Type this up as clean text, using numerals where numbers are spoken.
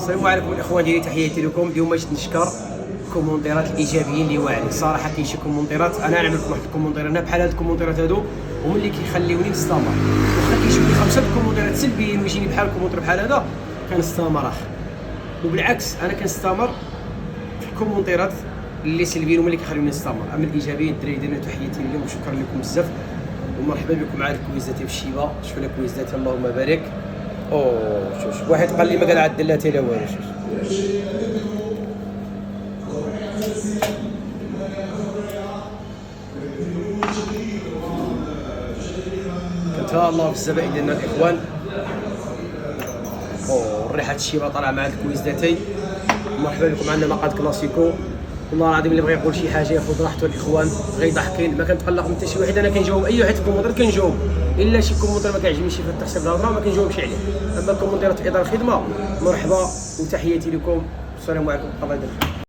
السلام عليكم الاخوان ديالي، تحياتي لكم. اليوم باش نشكر الكومونتيرات الايجابيين اللي واعرين. صراحه كاين شي كومونتيرات انا نعمل لكم واحد الكومونتير هنا بحال هاد الكومونتيرات هادو، وملي كيخليوني نستمر. واخا كيجيوني 5 كومونتيرات سلبيين ويجيني بحال الكومونتير بحال هذا كنستمر اخ. وبالعكس انا كنستمر في الكومونتيرات اللي سلبيين وملي كيخليوني نستمر. اما الايجابيين الدراري ديالنا تحياتي لهم وشكرا لكم بزاف ومرحبا بكم مع الكويزات ديال الشيبه. شوف لك كويزات اللهم بارك. شوف واحد قال لي ما قال عاد لا لا والو. شوف كنتها الله في الزبائن ديالنا الاخوان. ريحه الشيبه طالعه مع الكويزاتي. مرحبا بكم عندنا مقعد كلاسيكو. والله العظيم اللي بغى يقول شي حاجه ياخذ راحته الاخوان، غير ضحكين ما كنتقلق من حتى شي واحد. انا كنجاوب اي واحد في الكومونتير كنجاوب، الا شي كومونتير ما كيعجبنيش في التحسب الهضره ما كنجاوبش عليه. اما الكومونتيرات في اطار الخدمه مرحبا وتحياتي لكم. السلام عليكم الله يدير.